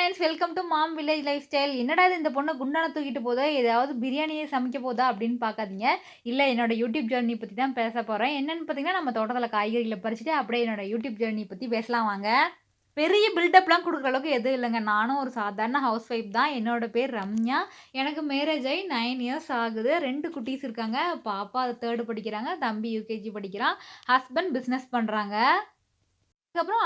Friends, welcome to mom village life style. என்னடா இது இந்த பொண்ணு குண்டான தூக்கிட்டு போதா, ஏதாவது பிரியாணியே சமைக்க போதா அப்படின்னு பார்க்காதீங்க. இல்ல, என்னோட யூடியூப் ஜர்னி பத்தி தான் பேச போறேன். என்னன்னு பார்த்தீங்கன்னா, நம்ம தோட்டத்தில காய்கறிகள பறிச்சுட்டு அப்படியே என்னோட யூடியூப் ஜர்னி பத்தி பேசலாம் வாங்க. பெரிய பில்டப்லாம் குடுக்குற அளவுக்கு எதுவும் இல்லங்க. நானும் ஒரு சாதாரண ஹவுஸ் ஒய்ஃப் தான். என்னோட பேர் ரம்யா. எனக்கு மேரேஜ் ஆயி 9 இயர்ஸ் ஆகுது. 2 குட்டீஸ் இருக்காங்க. பாப்பா 3 படிக்கிறாங்க. தம்பி யுகேஜி படிக்கிறான். ஹஸ்பண்ட் பிசினஸ் பண்றாங்க. அதுக்கப்புறம்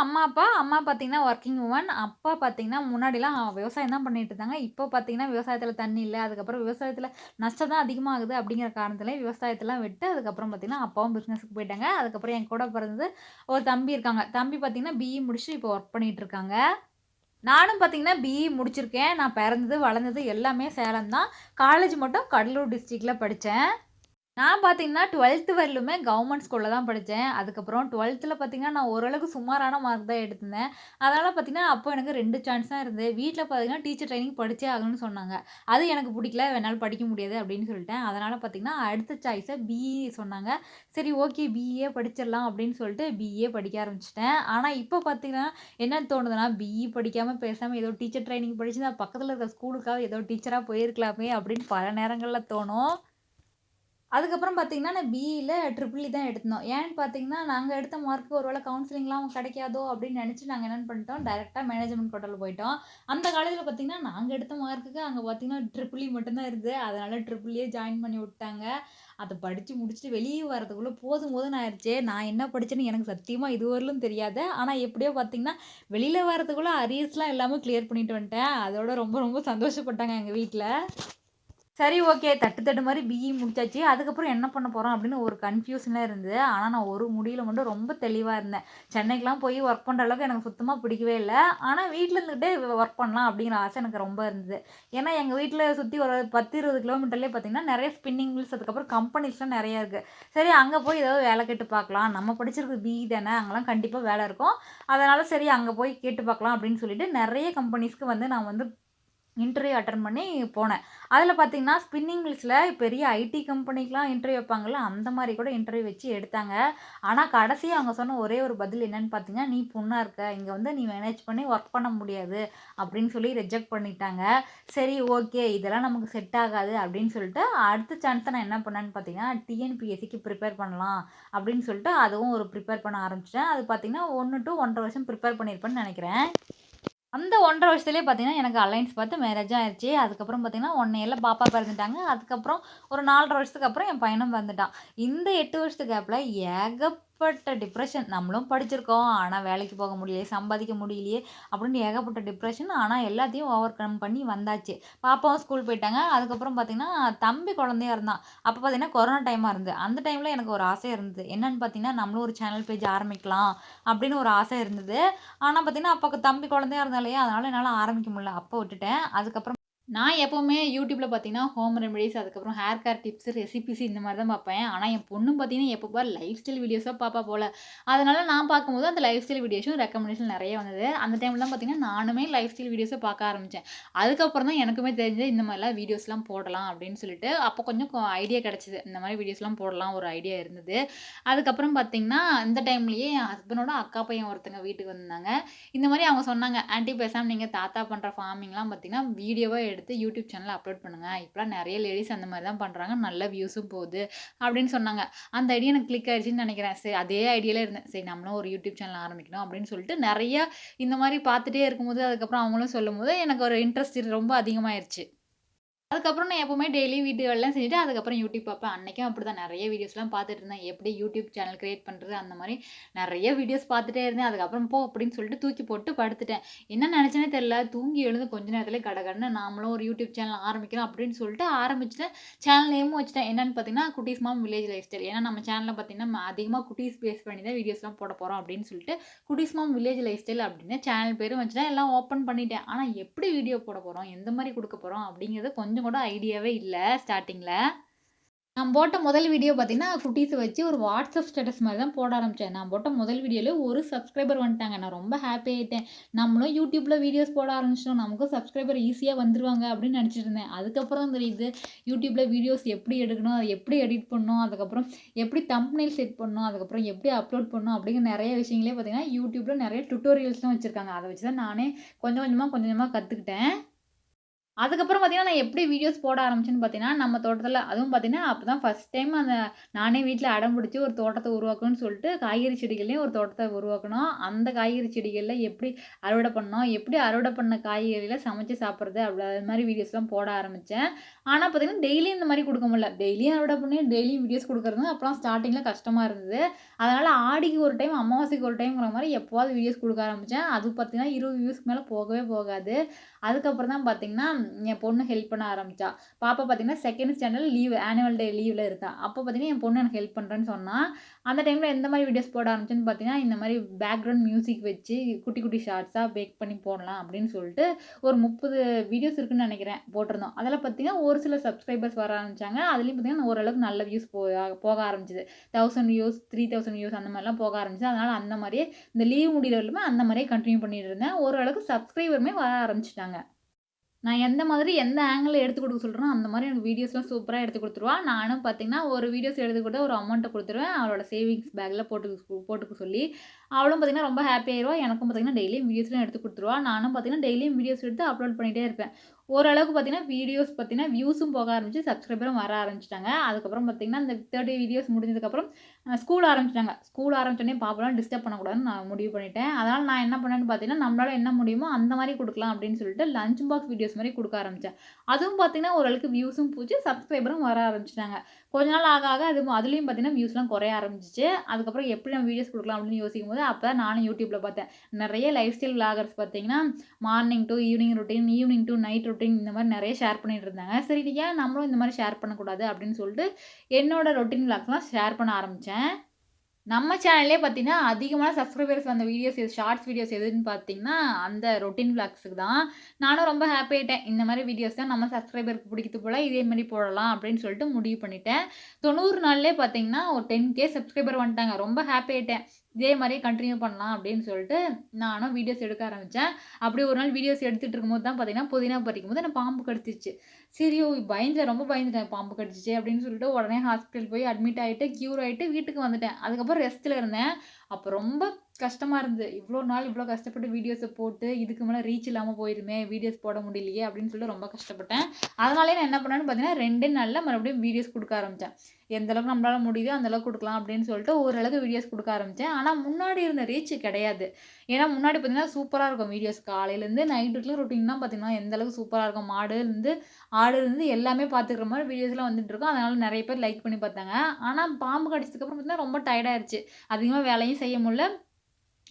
அம்மா பார்த்தீங்கன்னா வொர்க்கிங் வுமன். அப்பா பார்த்தீங்கன்னா முன்னாடிலாம் விவசாயம் தான் பண்ணிட்டு இருந்தாங்க. இப்போ பார்த்தீங்கன்னா விவசாயத்தில தண்ணி இல்ல. அதுக்கப்புறம் விவசாயத்தில நஷ்டம் தான் அதிகமாகுது அப்படிங்கிற காரணத்தில விவசாயத்தலாம் விட்டு அதுக்கப்புறம் பார்த்தீங்கன்னா அப்பாவும் பிசினஸ்க்கு போயிட்டாங்க. அதுக்கப்புறம் என் கூட பிறந்தது ஒரு தம்பி இருக்காங்க. தம்பி பார்த்தீங்கன்னா பிஇ முடிச்சுட்டு இப்போ வொர்க் பண்ணிட்டு இருக்காங்க. நானும் பார்த்தீங்கன்னா பிஇ முடிச்சிருக்கேன். நான் பிறந்தது, வளர்ந்தது எல்லாமே சேலம் தான். காலேஜ் மட்டும் கடலூர் டிஸ்ட்ரிக்ட்ல படிச்சேன். நான் பார்த்தீங்கன்னா, 12த் வரையிலுமே கவர்மெண்ட் ஸ்கூல்ல தான் படிச்சேன். அதுக்கப்புறம் 12த்ல பார்த்தீங்கன்னா, நான் ஓரளவுக்கு சுமாரான மார்க் தான் எடுத்திருந்தேன். அதனால பார்த்தீங்கன்னா, அப்போ எனக்கு 2 சான்ஸ் தான் இருந்தது. வீட்ல பார்த்தீங்கன்னா, டீச்சர் ட்ரெய்னிங் படிச்சே ஆகணும்னு சொன்னாங்க. அது எனக்கு புடிக்கல. என்னால படிக்க முடியாது அப்படின்னு சொல்லிட்டேன். அதனால பார்த்தீங்கன்னா, அடுத்த சாய்ஸா பிஇ சொன்னாங்க. சரி, ஓகே, பிஇயே படிச்சிடலாம் அப்படின்னு சொல்லிட்டு பிஇயே படிக்க ஆரம்பிச்சுட்டேன். ஆனா, இப்போ பார்த்தீங்கன்னா, என்ன தோணுதுன்னா, பிஇ படிக்காம பேசாம ஏதோ டீச்சர் ட்ரெய்னிங் படிச்சு நான் பக்கத்துல இருக்க ஸ்கூலுக்காவது ஏதோ டீச்சரா போயிருக்கலாமே அப்படின்னு பல நேரங்கள்ல தோணும். அதுக்கப்புறம் பார்த்தீங்கன்னா, நான் பிஇல ட்ரிபிள் இ தான் எடுத்தோம். ஏன்னு பார்த்தீங்கன்னா, நாங்க எடுத்த மார்க் ஒரு வேள கவுன்சிலிங்லாம் கிடைக்காதோ அப்படின்னு நெனச்சு நாங்க என்ன பண்ணிட்டோம், டைரக்ட்டா மேனேஜ்மென்ட் கோட்டால போயிட்டோம். அந்த காலேஜ்ல பார்த்தீங்கன்னா, நாங்க எடுத்த மார்க்குக்கு அங்க பார்த்தீங்கன்னா, ட்ரிபிள் இ மட்டும் தான் இருந்தது. அதனால ட்ரிபிள் இயே ஜாயின் பண்ணி விட்டாங்க. அத படிச்சு முடிச்சுட்டு வெளிய வரதுக்குள்ள போதும் போதும்ன்னு ஆயிருச்சு. நான் என்ன படிச்சேன்னு எனக்கு சத்தியமா இதுவரையிலும் தெரியாது. ஆனா எப்படியோ பார்த்தீங்கன்னா, வெளில வரதுக்குள்ள அரியர்ஸ்லாம் எல்லாமே கிளியர் பண்ணிட்டு வந்துட்டேன். அதோட ரொம்ப ரொம்ப சந்தோஷப்பட்டாங்க எங்க வீட்ல. சரி, ஓகே. தட்டு தட்டு மாரி பிஇ முடிச்சாச்சு. அதுக்கப்புறம் என்ன பண்ண போறோம் அப்படின்னு ஒரு கன்ஃப்யூஷன்ல இருந்தது. ஆனா, நான் ஒரு முடிவுல மட்டும் ரொம்ப தெளிவா இருந்தேன். சென்னைக்குலாம் போய் ஒர்க் பண்ற அளவுக்கு எனக்கு சுத்தமா பிடிக்கவே இல்ல. ஆனா, வீட்ல இருந்துகிட்டே ஒர்க் பண்ணலாம் அப்படிங்கிற ஆசை எனக்கு ரொம்ப இருந்தது. ஏன்னா, எங்க வீட்ல சுத்தி ஒரு 10, 20 கிலோமீட்டர்லயே பார்த்தீங்கன்னா, நெறைய ஸ்பின்னிங் மில்ஸ் அதுக்கப்புறம் கம்பெனிஸ்லாம் நெறைய இருக்கு. சரி, அங்க போய் ஏதாவது வேலை கேட்டு பார்க்கலாம். நம்ம படிச்சிருக்கிறது பிஇ தானே, அங்கலாம் கண்டிப்பா வேலை இருக்கும். அதனால சரி அங்க போய் கேட்டு பார்க்கலாம் அப்படின்னு சொல்லிட்டு நெறைய கம்பெனிஸ்க்கு வந்து நான் வந்து இன்டர்வியூ அட்டெண்ட் பண்ணி போனேன். அதில பார்த்தீங்கன்னா, ஸ்பின்னிங் மில்ஸ்ல பெரிய ஐடி கம்பெனிக்குலாம் இன்டர்வியூ வைப்பாங்கல்ல, அந்த மாரி கூட இன்டர்வியூ வச்சு எடுத்தாங்க. ஆனா, கடைசியா அவங்க சொன்ன ஒரே ஒரு பதில் என்னன்னு பார்த்தீங்கன்னா, "நீ பொண்ணா இருக்க. இங்க வந்து நீ மேனேஜ் பண்ணி ஒர்க் பண்ண முடியாது." அப்படின்னு சொல்லி ரிஜெக்ட் பண்ணிட்டாங்க. சரி, ஓகே, இதெல்லாம் நமக்கு செட் ஆகாது அப்படின்னு சொல்லிட்டு, அடுத்த சான்ஸா நான் என்ன பண்ணேன்னு பார்த்தீங்கன்னா, டிஎன்பிஎஸ்சிக்கு ப்ரிப்பேர் பண்ணலாம் அப்படின்னு சொல்லிட்டு, அதுவும் ஒரு ப்ரிப்பேர் பண்ண ஆரம்பிச்சுட்டேன். அது பார்த்தீங்கன்னா, 1 டூ 1 1/2 வருஷம் ப்ரிப்பேர் பண்ணியிருப்பேன்னு நெனைக்கிறேன். அந்த 1 1/2 வருஷத்திலேயே பார்த்தீங்கன்னா, எனக்கு அலைன்ஸ் பார்த்து மேரேஜும் ஆயிருச்சு. அதுக்கப்புறம் பார்த்தீங்கன்னா, 1 இயர்ல பாப்பா பிறந்துட்டாங்க. அதுக்கப்புறம் ஒரு 4 1/2 வருஷத்துக்கு அப்புறம் என் பையனும் பிறந்துட்டான். இந்த 8 வருஷத்து கேப்ல ஏகப்பட்ட டிப்ரஷன். நம்மளும் படிச்சிருக்கோம். ஆனா வேலைக்கு போக முடியலையே, சம்பாதிக்க முடியலையே அப்படின்னு ஏகப்பட்ட டிப்ரஷன். ஆனா எல்லாத்தையும் ஓவர் கம் பண்ணி வந்தாச்சு. பாப்பாவும் ஸ்கூல் போயிட்டாங்க. அதுக்கப்புறம் பார்த்தீங்கன்னா, தம்பி குழந்தையா இருந்தான். அப்ப பார்த்தீங்கன்னா, கொரோனா டைமா இருந்தது. அந்த டைம்ல எனக்கு ஒரு ஆசை இருந்தது. என்னன்னு பார்த்தீங்கன்னா, நம்மளும் ஒரு சேனல் பேஜ் ஆரம்பிக்கலாம் அப்படின்னு ஒரு ஆசை இருந்தது. ஆனா பார்த்தீங்கன்னா, அப்ப தம்பி குழந்தையா இருந்தான் இல்லையா? அதனால என்னால ஆரம்பிக்க முடியல. அப்ப விட்டுட்டேன். அதுக்கப்புறம் நான் எப்பவுமே YouTubeல பார்த்தீங்கன்னா, ஹோம் ரெமெடிஸ் அதுக்கப்புறம் ஹேர் கேர் டிப்ஸ், ரெசிபீஸ் இந்த மாரி தான் பார்ப்பேன். ஆனா என் பொண்ணு பார்த்தீங்கன்னா, எப்ப பாரு லைஃப் ஸ்டைல் வீடியோஸா பார்ப்பா போல. அதனால நான் பார்க்கும்போது அந்த லைஃப் ஸ்டைல் வீடியோஸும் ரெக்கமெண்டேஷன் நெறைய வந்தது. அந்த டைம்ல தான் பார்த்தீங்கன்னா, நானுமே லைஃப் ஸ்டைல் வீடியோஸ பார்க்க ஆரம்பிச்சேன். அதுக்கப்புறம் தான் எனக்குமே தெரிஞ்சது இந்த மாரிலாம் வீடியோஸ்லாம் போடலாம் அப்படின்னு சொல்லிட்டு, அப்போ கொஞ்சம் ஐடியா கிடைச்சது. இந்த மாரி வீடியோஸ்லாம் போடலாம் ஒரு ஐடியா இருந்தது. அதுக்கப்புறம் பார்த்தீங்கன்னா, இந்த டைம்லயே என் ஹஸ்பண்டோட அக்கா பையன் ஒருத்தங்க வீட்டுக்கு வந்திருந்தாங்க. இந்த மாரி அவங்க சொன்னாங்க, "ஆன்டி பேசாம நீங்க தாத்தா பண்ற ஃபார்மிங்லாம் பார்த்தீங்கன்னா, வீடியோவா எடுத்து யூடியூப் சேனல்ல அப்லோட் பண்ணுங்க. இப்பலாம் நெறைய லேடீஸ் அந்த மாரி தான் பண்றாங்க. நல்ல வியூஸும் போகுது." அப்படின்னு சொன்னாங்க. அந்த ஐடியா எனக்கு கிளிக் ஆயிடுச்சுன்னு நெனைக்கிறேன். சரி, அதே ஐடியால இருந்தேன். சரி, நம்மளும் ஒரு யூடியூப் சேனல் ஆரம்பிக்கணும் அப்படின்னு சொல்லிட்டு நெறைய இந்த மாரி பார்த்துட்டே இருக்கும்போது, அதுக்கப்புறம் அவங்களும் சொல்லும்போது எனக்கு ஒரு இன்ட்ரெஸ்ட் ரொம்ப அதிகமாயிருச்சு. அதுக்கப்புறம் நான் எப்பவுமே டெய்லி வீட்டு வேலைலாம் செஞ்சுட்டு, அதுக்கப்புறம் யூடியூப் பார்ப்பேன். அன்னைக்கும் அப்படிதான் நெறைய வீடியோஸ்லாம் பார்த்துட்டு இருந்தேன். எப்படி யூடியூப் சேனல் கிரியேட் பண்றது, அந்த மாரி நெறைய வீடியோஸ் பார்த்துட்டே இருந்தேன். அதுக்கப்புறம் போ அப்படின்னு சொல்லிட்டு தூக்கி போட்டு படுத்துட்டேன். என்ன நெனச்சேன்னே தெரியல. தூங்கி எழுந்து கொஞ்ச நேரத்திலேயே கடகடன்னு நாமளும் ஒரு யூடியூப் சேனல் ஆரம்பிக்கணும் அப்படின்னு சொல்லிட்டு ஆரம்பிச்சுட்டேன். சேனல் நேமும் வச்சுட்டேன். என்னன்னு பார்த்தீங்கன்னா, குட்டீஸ் மாம் வில்லேஜ் லைஃப் ஸ்டைல். ஏன்னா நம்ம சேனல்ல பார்த்தீங்கன்னா, அதிகமா குட்டீஸ் பேஸ் பண்ணி தான் வீடியோஸ்லாம் போட போறோம் அப்படின்னு சொல்லிட்டு, குட்டீஸ் மாம் வில்லேஜ் லைஃப் ஸ்டைல் அப்படின்னு சேனல் பேரும் வச்சுட்டேன். எல்லாம் ஓப்பன் பண்ணிட்டேன். ஆனா எப்படி வீடியோ போட போறோம்? எந்த மாரி குடுக்க போறோம்? அப்படிங்கிறது கொஞ்சம் கூட ஐடியாவே இல்ல ஸ்டார்ட்டிங்ல. நான் போட்ட முதல் வீடியோ பார்த்தீங்கன்னா, குட்டீஸ வச்சு ஒரு வாட்ஸ்அப் ஸ்டேட்டஸ் மாரி தான் போட ஆரம்பிச்சேன். நான் போட்ட முதல் வீடியோல ஒரு சப்ஸ்கிரைபர் வந்துட்டாங்க. நான் ரொம்ப ஹாப்பி ஆயிட்டேன். நம்மளும் YouTubeல வீடியோஸ் போட ஆரம்பிச்சுட்டோம். நமக்கும் சப்ஸ்கிரைபர் ஈஸியா வந்துருவாங்க அப்படின்னு நெனச்சுட்டு இருந்தேன். அதுக்கப்புறம் தான் தெரியுது, YouTubeல வீடியோஸ் எப்படி எடுக்கணும், அத எப்படி எடிட் பண்ணணும், அதுக்கப்புறம் எப்படி தம்ப்நெயில் செட் பண்ணணும், அதுக்கப்புறம் எப்படி அப்லோட் பண்ணணும் அப்படிங்கிற நெறைய விஷயங்களே பார்த்தீங்கன்னா, YouTubeல நெறைய டுட்டோரியல்ஸ்லாம் வச்சிருக்காங்க. அத வச்சு தான் நானே கொஞ்சம் கொஞ்சமா கத்துக்கிட்டேன். அதுக்கப்புறம் பார்த்தீங்கன்னா, நான் எப்படி வீடியோஸ் போட ஆரம்பிச்சேன்னு பார்த்தீங்கன்னா, நம்ம தோட்டத்தில அதுவும் பார்த்தீங்கன்னா, அப்பதான் ஃபர்ஸ்ட் டைம் நானே வீட்ல அடம் பிடிச்சு ஒரு தோட்டத்த உருவாக்கணும்னு சொல்லிட்டு, காய்கறி செடிகள்லயும் ஒரு தோட்டத்த உருவாக்கணும். அந்த காய்கறி செடிகள்ல எப்படி அறுவடை பண்ணணும், எப்படி அறுவடை பண்ண காய்கறிகள சமைச்சு சாப்பிடுறது, அது மாரி வீடியோஸ்லாம் போட ஆரம்பிச்சேன். ஆனா பார்த்தீங்கன்னா, டெய்லியும் இந்த மாரி குடுக்க முடியல. டெய்லியும் அறுவடை பண்ணி, டெய்லியும் வீடியோஸ் குடுக்குறது அப்பலாம் ஸ்டார்ட்டிங்ல கஷ்டமா இருந்தது. அதனால ஆடிக்கு ஒரு டைம், அமாவாசைக்கு ஒரு டைம்ங்கிற மாரி எப்பவாவது வீடியோஸ் குடுக்க ஆரம்பிச்சேன். அது பார்த்தீங்கன்னா, 20 வியூஸ்க்கு மேல போகவே போகாது. அதுக்கப்புறம் தான் பார்த்தீங்கன்னா, என் பொண்ணு ஹெல்ப் பண்ண ஆரம்பிச்சா. பாப்பா பார்த்தீங்கன்னா, second standard leave annual day லீவ்ல இருக்கா. அப்போ பார்த்தீங்கன்னா, என் பொண்ணு எனக்கு ஹெல்ப் பண்றேன்னு சொன்னா. அந்த டைம்ல எந்த மாரி வீடியோஸ் போட ஆரம்பிச்சேன்னு பார்த்தீங்கன்னா, இந்த மாரி பேக்கிரவுண்ட் மியூசிக் வச்சு குட்டி குட்டி ஷார்ட்ஸா பேக் பண்ணி போடலாம் அப்படின்னு சொல்லிட்டு, ஒரு 30 வீடியோஸ் இருக்குன்னு நெனைக்கிறேன் போட்டிருந்தோம். அதில பார்த்தீங்கன்னா, ஒரு சில சப்ஸ்கிரைபர்ஸ் வர ஆரம்பிச்சாங்க. அதுலயும் பார்த்தீங்கன்னா, ஓரளவுக்கு நல்ல வியூஸ் போக ஆரம்பிச்சது. 1000 வியூஸ், 3000 வியூஸ் அந்த மாரிலாம் போக ஆரம்பிச்சது. அதனால அந்த மாரியே இந்த லீவ் முடியிற வரையிலுமே அந்த மாரியே கன்டின்யூ பண்ணிட்டு இருந்தேன். ஓரளவுக்கு சப்ஸ்கிரைபருமே வர ஆரம்பிச்சுட்டாங்க. நான் எந்த மாதிரி எந்த ஆங்கிள்ல எடுத்து குடுக்க சொல்றேனோ, அந்த மாரி எனக்கு வீடியோஸ்லாம் சூப்பரா எடுத்து குடுத்துருவா. நானும் பார்த்தீங்கன்னா, ஒரு வீடியோஸ் எடுத்து குடுத்தா ஒரு அமௌண்ட்ட குடுத்துருவேன். அவளோட சேவிங்ஸ் பேக்ல போட்டுக்க சொல்லி. அவளும் பார்த்தீங்கன்னா, ரொம்ப ஹேப்பி ஆயிருவா. எனக்கும் பார்த்தீங்கன்னா, டெய்லியும் வீடியோஸ்லாம் எடுத்து குடுத்துருவா. நானும் பார்த்தீங்கன்னா, டெய்லியும் வீடியோஸ் எடுத்து அப்லோட் பண்ணிட்டே இருப்பேன். ஓரளவுக்கு பார்த்தீங்கன்னா, வீடியோஸ் பார்த்தீங்கன்னா, வியூஸும் போக ஆரம்பிச்சு, சப்ஸ்கிரைபரும் வர ஆரம்பிச்சுட்டாங்க. அதுக்கப்புறம் பார்த்தீங்கன்னா, இந்த 30 வீடியோஸ் முடிஞ்சதுக்கப்புறம் ஸ்கூல் ஆரம்பிச்சுட்டாங்க. ஸ்கூல் ஆரம்பிச்சோனே பாப்பாலாம் டிஸ்டர்ப் பண்ணக்கூடாதுன்னு நான் முடிவு பண்ணிட்டேன். அதனால நான் என்ன பண்ணேன்னு பார்த்தீங்கன்னா, நம்மளால என்ன முடியுமோ அந்த மாரி குடுக்கலாம் அப்படின்னு சொல்லிட்டு, லஞ்ச் பாக்ஸ் வீடியோஸ் மாரி குடுக்க ஆரம்பிச்சேன். அதுவும் பார்த்தீங்கன்னா, ஓரளவுக்கு வியூஸும் போச்சு, சப்ஸ்கிரைபரும் வர ஆரம்பிச்சுட்டாங்க. கொஞ்ச நாள் ஆக ஆக அதுலயும் பார்த்தீங்கன்னா, வியூஸ்லாம் குறைய ஆரம்பிச்சுச்சு. அதுக்கப்புறம் எப்படி நம்ம வீடியோஸ் குடுக்கலாம் அப்படின்னு யோசிக்கும்போது, அப்பதான் நானும் YouTubeல பார்த்தேன். நெறைய லைஃப் ஸ்டைல் விளாகர்ஸ் பார்த்தீங்கன்னா, morning to evening routine, evening to night routine இந்த மாரி நெறைய ஷேர் பண்ணிட்டு இருந்தாங்க. சரி ஏன் நம்மளும் இந்த மாரி ஷேர் பண்ணக்கூடாது அப்படின்னு சொல்லிட்டு, என்னோட ரொட்டீன் விளாக்ஸ்லாம் ஷேர் பண்ண ஆரம்பிச்சேன். நம்ம சேனல்லயே பார்த்தீங்கன்னா, அதிகமான சப்ஸ்கிரைபர்ஸ் வந்த வீடியோஸ் ஷார்ட்ஸ் வீடியோஸ் எதுன்னு பார்த்தீங்கன்னா, அந்த ரொட்டீன் விளாக்ஸுக்கு தான். நானும் ரொம்ப ஹேப்பி ஆயிட்டேன். இந்த மாரி வீடியோஸ் தான் நம்ம சப்ஸ்கிரைபருக்கு பிடிக்குது போல, இதே மாரி போடலாம் அப்படின்னு சொல்லிட்டு முடிவு பண்ணிட்டேன். 90 நாள்லயே பார்த்தீங்கன்னா, ஒரு 10K சப்ஸ்கிரைபர் வந்துட்டாங்க. ரொம்ப ஹேப்பி ஆயிட்டேன். இதே மாரியே கன்டின்யூ பண்ணலாம் அப்படின்னு சொல்லிட்டு, நானும் வீடியோஸ் எடுக்க ஆரம்பிச்சேன். அப்படி ஒரு நாள் வீடியோஸ் எடுத்துட்டு இருக்கும்போது தான் பார்த்தீங்கன்னா, புதினா பறிக்கும்போது என்ன பாம்பு கடிச்சிருச்சு. சரி பயந்துட்டேன். ரொம்ப பயந்துட்டேன். பாம்பு கடிச்சிச்சே அப்படின்னு சொல்லிட்டு உடனே ஹாஸ்பிட்டல் போய் அட்மிட் ஆயிட்டு, கியூர் ஆயிட்டு வீட்டுக்கு வந்துட்டேன். அதுக்கப்புறம் ரெஸ்ட்ல இருந்தேன். அப்ப ரொம்ப கஷ்டமா இருந்தது. இவ்ளோ நாள் இவ்ளோ கஷ்டப்பட்டு வீடியோஸ போட்டு, இதுக்கு மேல ரீச் இல்லாம போயிருமே! வீடியோஸ் போட முடியலையே! அப்படின்னு சொல்லிட்டு ரொம்ப கஷ்டப்பட்டேன். அதனாலயே நான் என்ன பண்ணேன்னு பார்த்தீங்கன்னா, 2 நாள்ல மறுபடியும் வீடியோஸ் குடுக்க ஆரம்பிச்சேன். எந்த அளவுக்கு நம்மளால முடியுதோ, அந்த அளவுக்கு குடுக்கலாம் அப்படின்னு சொல்லிட்டு ஓரளவுக்கு வீடியோஸ் குடுக்க ஆரம்பிச்சேன். ஆனா முன்னாடி இருந்த ரீச் கிடையாது. ஏன்னா முன்னாடி பார்த்தீங்கன்னா, சூப்பரா இருக்கும் வீடியோஸ். காலையிலேருந்து நைட் வரைக்கும் ரொட்டீன்லாம் பார்த்தீங்கன்னா, எந்த அளவுக்கு சூப்பரா இருக்கும். ஆடுலருந்து எல்லாமே பார்த்துக்கிற மாரி வீடியோஸ்லாம் வந்துட்டுருக்கும். அதனால நெறைய பேர் லைக் பண்ணி பார்த்தாங்க. ஆனா பாம்பு கடிச்சதுக்கப்புறம் பார்த்தீங்கன்னா, ரொம்ப டயர்ட் ஆயிருச்சு. அதிகமா வேலையும் செய்ய முடியல.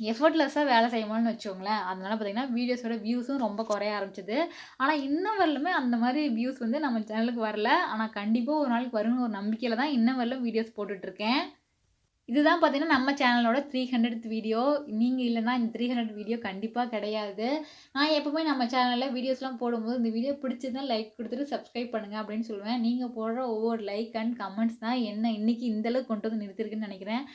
எஃபர்ட்லெஸ்ஸா வேலை செய்ய முடியலன்னு வச்சுக்கோங்களேன். அதனால பார்த்தீங்கன்னா, வீடியோஸோட வியூஸும் ரொம்ப குறைய ஆரம்பிச்சது. ஆனா இன்ன வரலுமே அந்த மாரி வியூஸ் வந்து நம்ம சேனலுக்கு வரல. ஆனா கண்டிப்பா ஒரு நாளைக்கு வரும்னு ஒரு நம்பிக்கையில தான் இன்ன வரலும் வீடியோஸ் போட்டுட்டுருக்கேன். இதுதான் பார்த்தீங்கன்னா, நம்ம சேனலோட 300த் வீடியோ. நீங்க இல்லன்னா இந்த 300 வீடியோ கண்டிப்பா கிடையாது. நான் எப்பவுமே நம்ம சேனல்ல வீடியோஸ்லாம் போடும்போது, இந்த வீடியோ பிடிச்சிருந்தா லைக் குடுத்துட்டு சப்ஸ்கிரைப் பண்ணுங்க அப்படின்னு சொல்லுவேன். நீங்க போடுற ஒவ்வொரு லைக் அண்ட் கமெண்ட்ஸ் தான் என்ன இன்னைக்கு இந்த அளவுக்கு கொண்டு வந்து நிறுத்தியிருக்குன்னு நெனைக்கிறேன்.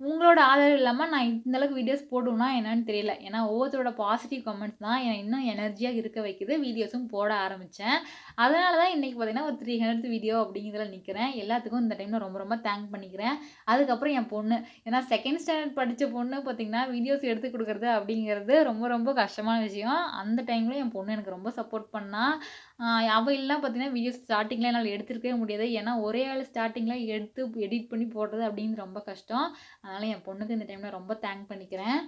உங்களோட ஆதரவு இல்லாம நான் இந்த அளவுக்கு வீடியோஸ் போடுவேனா என்னன்னு தெரியல. ஏன்னா ஒவ்வொருத்தரோட பாசிட்டிவ் கமெண்ட்ஸ் தான் என்ன இன்னும் எனர்ஜியா இருக்க வைக்குது. வீடியோஸும் போட ஆரம்பிச்சேன். அதனால தான் இன்னைக்கு பார்த்தீங்கன்னா, ஒரு 300த் வீடியோ அப்படிங்கிறதுல நிக்கிறேன். எல்லாத்துக்கும் இந்த டைம்ல ரொம்ப ரொம்ப தேங்க் பண்ணிக்கிறேன். அதுக்கப்புறம் என் பொண்ணு. ஏன்னா 2ண்ட் ஸ்டாண்டர்ட் படிச்ச பொண்ணு பார்த்தீங்கன்னா, வீடியோஸ் எடுத்து குடுக்குறது அப்படிங்கிறது ரொம்ப ரொம்ப கஷ்டமான விஷயம். அந்த டைம்ல என் பொண்ணு எனக்கு ரொம்ப சப்போர்ட் பண்ணா. அ அவ இல்லனா பார்த்தீங்கன்னா, வீடியோஸ் ஸ்டார்ட்டிங்ல என்னால எடுத்திருக்கவே முடியாது. ஏன்னா ஒரே ஆள் ஸ்டார்ட்டிங்ல எடுத்து எடிட் பண்ணி போடுறது அப்படிங்கிறது ரொம்ப கஷ்டம். அதனால என் பொண்ணுக்கு இந்த டைம்ல ரொம்ப தேங்க் பண்ணிக்கிறேன்.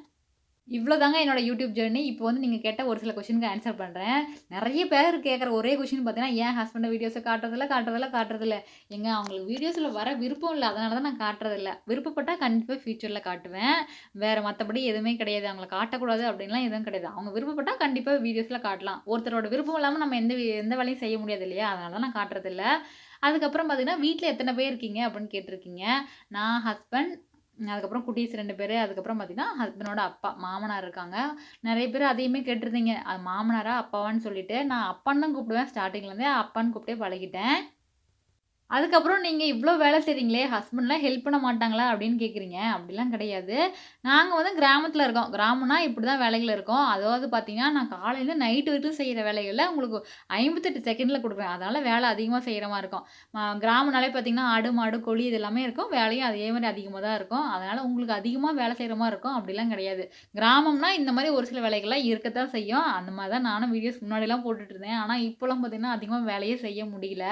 இவ்வளோதாங்க என்னோட யூடியூப் ஜர்னி. இப்போ வந்து நீங்க கேட்ட ஒரு சில கொஸ்டினுக்கு ஆன்சர் பண்றேன். நெறைய பேர் கேட்குற ஒரே கொஸ்டின் பார்த்தீங்கன்னா, ஏன் ஹஸ்பண்ட் வீடியோஸ காட்டுறதில்ல. ஏங்க அவங்களுக்கு வீடியோஸ்ல வர விருப்பம் இல்ல. அதனால தான் நான் காட்டுறதில்ல. விருப்பப்பட்டா கண்டிப்பா ஃபியூச்சர்ல காட்டுவேன். வேற மத்தபடி எதுவுமே கிடையாது. அவங்கள காட்டக்கூடாது அப்படின்லாம் எதுவும் கிடையாது. அவங்க விருப்பப்பட்டா கண்டிப்பா வீடியோஸ்ல காட்டலாம். ஒருத்தரோட விருப்பம் இல்லாம நம்ம எந்த வேலையும் செய்ய முடியாது இல்லையா? அதனால தான் நான் காட்டுறதில்ல. அதுக்கப்புறம் பார்த்தீங்கன்னா, வீட்ல எத்தன பேர் இருக்கீங்க? அப்படின்னு கேட்டிருக்கீங்க. நான், ஹஸ்பண்ட் அதுக்கப்புறம் குட்டீஸ் 2 பேரு. அதுக்கப்புறம் பார்த்தீங்கன்னா, ஹஸ்பண்டோட அப்பா, மாமனார் இருக்காங்க. நெறைய பேர் அதையுமே கேட்டிருந்தீங்க. அது மாமனாரா? அப்பாவான்னு சொல்லிட்டு. நான் அப்பான்னு தான் கூப்பிடுவேன் ஸ்டார்ட்டிங்லேருந்தே. அப்பான்னு கூப்பிட்டே பழகிட்டேன். அதுக்கப்புறம் நீங்க இவ்ளோ வேலை செய்றீங்களே, ஹஸ்பண்ட்லாம் ஹெல்ப் பண்ண மாட்டாங்களா? அப்படின்னு கேட்குறீங்க. அப்படிலாம் கிடையாது. நாங்க வந்து கிராமத்தில இருக்கோம். கிராமம்னா இப்படிதான் வேலைகள் இருக்கும். அதாவது பார்த்தீங்கன்னா, நான் காலையிலேருந்து நைட் வரைக்கும் செய்ற வேலைகள உங்களுக்கு 58 செகண்ட்ல குடுப்பேன். அதனால வேலை அதிகமா செய்ற மாரி இருக்கும். கிராமம்னாலே பார்த்தீங்கன்னா, ஆடு, மாடு, கோழி இது எல்லாமே இருக்கும். வேலையும் அதே மாரி அதிகமா தான் இருக்கும். அதனால உங்களுக்கு அதிகமா வேலை செய்ற மாரி இருக்கும். அப்படிலாம் கிடையாது. கிராமம்னா இந்த மாரி ஒரு சில வேலைகள்லாம் இருக்கத்தான் செய்யும். அந்த மாரி தான் நானும் வீடியோஸ் முன்னாடிலாம் போட்டுட்டு இருந்தேன். ஆனா இப்பலாம் பார்த்தீங்கன்னா, அதிகமா வேலையே செய்ய முடியல.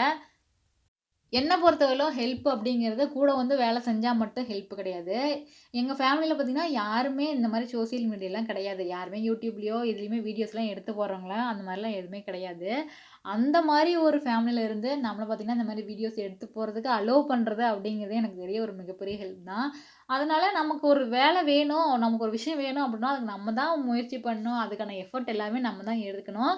என்ன பொறுத்தவரையிலும் ஹெல்ப் அப்படிங்கிறது கூட வந்து வேலை செஞ்சா மட்டும் ஹெல்ப் கிடையாது. எங்க ஃபேமிலில பார்த்தீங்கன்னா, யாருமே இந்த மாரி சோசியல் மீடியாலாம் கிடையாது. யாருமே YouTubeலயோ, எதுலயுமே வீடியோஸ்லாம் எடுத்து போடுறவங்களா அந்த மாரிலாம் எதுவுமே கிடையாது. அந்த மாரி ஒரு ஃபேமிலில இருந்து நம்மள பார்த்தீங்கன்னா, இந்த மாரி வீடியோஸ் எடுத்து போடுறதுக்கு அலோவ் பண்றது அப்படிங்கிறதே எனக்கு பெரிய ஒரு மிகப்பெரிய ஹெல்ப் தான். அதனால நமக்கு ஒரு வேலை வேணும், நமக்கு ஒரு விஷயம் வேணும் அப்படின்னா, அதுக்கு நம்ம தான் முயற்சி பண்ணணும். அதுக்கான எஃபோர்ட் எல்லாமே நம்ம தான் எடுக்கணும்.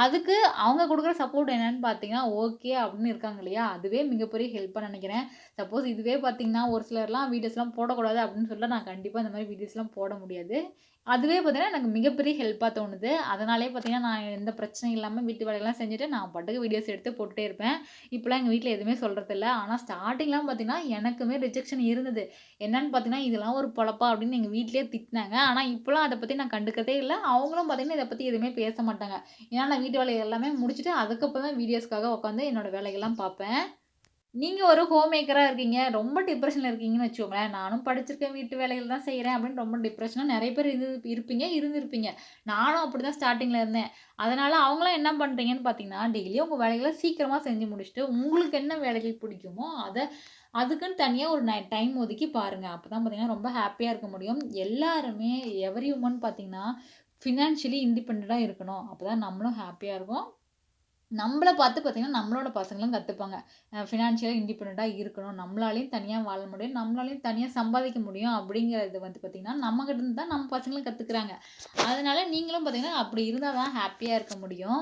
அதுக்கு அவங்க குடுக்குற சப்போர்ட் என்னன்னு பார்த்தீங்கன்னா, ஓகே அப்படின்னு இருக்காங்க இல்லையா? அதுவே மிகப்பெரிய ஹெல்ப்பா நெனைக்கிறேன். சப்போஸ் இதுவே பார்த்தீங்கன்னா, ஒரு சிலர்லாம் வீடியோஸ்லாம் போடக்கூடாது அப்படின்னு சொல்லிட்டு நான் கண்டிப்பா இந்த மாரி வீடியோஸ்லாம் போட முடியாது. அதுவே பார்த்தீங்கன்னா, எனக்கு மிகப்பெரிய ஹெல்ப்பா தோணுது. அதனாலேயே பார்த்தீங்கன்னா, நான் எந்த பிரச்சனையும் இல்லாம வீட்டு வேலையெல்லாம் செஞ்சுட்டு நான் பாட்டுக்கு வீடியோஸ் எடுத்து போட்டுட்டே இருப்பேன். இப்பலாம் எங்க வீட்ல எதுவுமே சொல்றதில்ல. ஆனா ஸ்டார்ட்டிங்லாம் பார்த்தீங்கன்னா, எனக்குமே ரிஜெக்ஷன் இருந்தது. என்னன்னு பார்த்தீங்கன்னா, "இதெல்லாம் ஒரு பொழப்பா?" அப்படின்னு எங்க வீட்லயே திட்டுனாங்க. ஆனா இப்பலாம் அத பத்தி நான் கண்டுக்கிறதே இல்ல. அவங்களும் பார்த்தீங்கன்னா, இத பத்தி எதுவுமே பேச மாட்டாங்க. ஏன்னா, நான் வீட்டு வேலை எல்லாமே முடிச்சுட்டு, அதுக்கப்புறம் தான் வீடியோஸ்க்காக உட்காந்து என்னோட வேலைகள்லாம் பார்ப்பேன். நீங்க ஒரு ஹோம் மேக்கரா இருக்கீங்க. ரொம்ப டிப்ரஷன்ல இருக்கீங்கன்னு வச்சுக்கோங்களேன். நானும் படிச்சிருக்கேன், வீட்டு வேலைகள் தான் செய்றேன் அப்படின்னு ரொம்ப டிப்ரஷனா நெறைய பேர் இருப்பீங்க, இருந்திருப்பீங்க. நானும் அப்படிதான் ஸ்டார்ட்டிங்ல இருந்தேன். அதனால அவங்கலாம் என்ன பண்றீங்கன்னு பார்த்தீங்கன்னா, டெய்லியும் உங்க வேலைகள சீக்கிரமா செஞ்சு முடிச்சுட்டு, உங்களுக்கு என்ன வேலைகள் பிடிக்குமோ, அதுக்குன்னு தனியா ஒரு டைம் ஒதுக்கி பாருங்க. அப்பதான் பார்த்தீங்கன்னா, ரொம்ப ஹேப்பியா இருக்க முடியும். எல்லாருமே எவரி உமன் பார்த்தீங்கன்னா, ஃபினான்ஷியலி இண்டிபெண்டன்ட்டா இருக்கணும். அப்பதான் நம்மளும் ஹேப்பியா இருப்போம். நம்பள பார்த்து பார்த்தீங்கன்னா, நம்மளோட பசங்களும் கத்துப்பாங்க. ஃபினான்ஷியலா இண்டிபெண்டன்ட்டா இருக்கணும். நம்மளாலயும் தனியா வாழ முடியும். நம்மளாலயும் தனியா சம்பாதிக்க முடியும். அப்படிங்கிறது வந்து பார்த்தீங்கன்னா, நம்மகிட்ட இருந்து தான் நம்ம பசங்களும் கத்துக்கிறாங்க. அதனால நீங்களும் பார்த்தீங்கன்னா, அப்படி இருந்தா தான் ஹேப்பியா இருக்க முடியும்.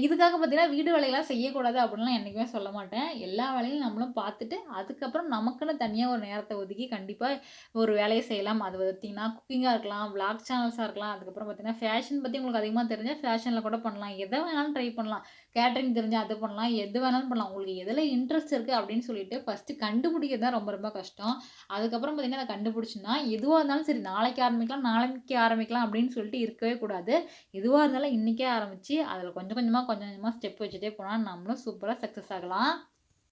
இதுக்காக பார்த்தீங்கன்னா, வீடு வேலையெல்லாம் செய்யக்கூடாது அப்படின்லாம் என்னைக்குமே சொல்ல மாட்டேன். எல்லா வேலையும் நம்மளும் பார்த்துட்டு, அதுக்கப்புறம் நமக்குன்னு தனியா ஒரு நேரத்த ஒதுக்கி கண்டிப்பா ஒரு வேலைய செய்யலாம். அது பார்த்தீங்கன்னா, குக்கிங்கா இருக்கலாம், விளாக் சேனல்ஸா இருக்கலாம். அதுக்கப்புறம் பார்த்தீங்கன்னா, ஃபேஷன் பத்தி உங்களுக்கு அதிகமா தெரிஞ்சா ஃபேஷன்ல கூட பண்ணலாம். எத வேணாலும் ட்ரை பண்ணலாம். கேட்டரிங் தெரிஞ்சா அது பண்ணலாம். எது வேணாலும் பண்ணலாம். உங்களுக்கு எதுல இன்ட்ரெஸ்ட் இருக்கு அப்படின்னு சொல்லிட்டு ஃபர்ஸ்ட்டு கண்டுபிடிக்கிறது தான் ரொம்ப ரொம்ப கஷ்டம். அதுக்கப்புறம் பார்த்தீங்கன்னா, அத கண்டுபிடிச்சுன்னா, எதுவா இருந்தாலும் சரி நாளைக்கு ஆரம்பிக்கலாம், நாளைக்கு ஆரம்பிக்கலாம் அப்படின்னு சொல்லிட்டு இருக்கவே கூடாது. எதுவா இருந்தாலும் இன்னைக்கே ஆரம்பிச்சு, அதில கொஞ்சம் கொஞ்சமா ஸ்டெப் வச்சுட்டே போனா நம்மளும் சூப்பரா சக்சஸ் ஆகலாம்.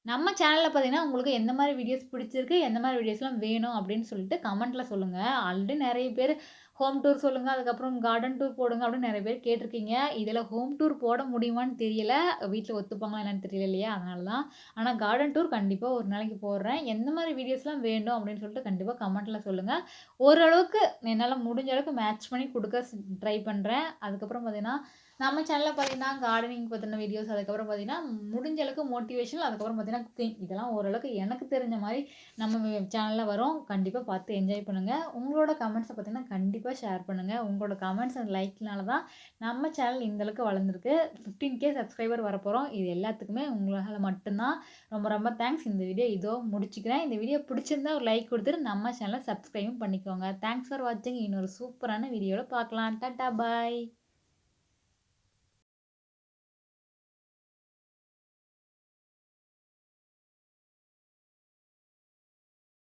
நம்ம சேனல்ல பார்த்தீங்கன்னா, உங்களுக்கு எந்த மாரி வீடியோஸ் பிடிச்சிருக்கு, எந்த மாரி வீடியோஸ்லாம் வேணும் அப்படின்னு சொல்லிட்டு கமெண்ட்ல சொல்லுங்க. ஆல்ரெடி நெறைய பேரு ஹோம் டூர் சொல்லுங்க, அதுக்கப்புறம் கார்டன் டூர் போடுங்க அப்படின்னு நெறைய பேர் கேட்டிருக்கீங்க. இதில ஹோம் டூர் போட முடியுமான்னு தெரியல. வீட்ல ஒத்துப்பாங்களா என்னன்னு தெரியல இல்லையா? அதனால தான். ஆனா கார்டன் டூர் கண்டிப்பா ஒரு நாளைக்கு போடுறேன். எந்த மாரி வீடியோஸ்லாம் வேண்டும் அப்படின்னு சொல்லிட்டு கண்டிப்பா கமெண்ட்ல சொல்லுங்க. ஓரளவுக்கு என்னால முடிஞ்ச அளவுக்கு மேட்ச் பண்ணி குடுக்க ட்ரை பண்றேன். அதுக்கப்புறம் பார்த்தீங்கன்னா, நம்ம சேனல்ல பார்த்தீங்கன்னா, கார்டனிங் பத்தின வீடியோஸ், அதுக்கப்புறம் பார்த்தீங்கன்னா, முடிஞ்ச அளவுக்கு மோட்டிவேஷனல், அதுக்கப்புறம் பார்த்தீங்கன்னா, குக்கிங் இதெல்லாம் ஓரளவுக்கு எனக்கு தெரிஞ்ச மாரி நம்ம சேனல்ல வரும். கண்டிப்பா பார்த்து என்ஜாய் பண்ணுங்க. உங்களோட கமெண்ட்ஸ பார்த்தீங்கன்னா, கண்டிப்பா ஷேர் பண்ணுங்க. உங்களோட கமெண்ட்ஸ் அண்ட் லைக்னால தான் நம்ம சேனல் இந்த அளவுக்கு வளர்ந்திருக்கு. 15K subscriber வரப்போறோம். இது எல்லாத்துக்குமே உங்களால மட்டும் தான். ரொம்ப ரொம்ப தேங்க்ஸ். இந்த வீடியோ இதோ முடிச்சுக்கிறேன். இந்த வீடியோ பிடிச்சிருந்தா ஒரு லைக் குடுத்துட்டு நம்ம சேனல சப்ஸ்கிரைபும் பண்ணிக்கோங்க. தேங்க்ஸ் ஃபார் வாட்சிங். இன்னொரு சூப்பரான வீடியோல பார்க்கலாம். டாட்டா பாய்.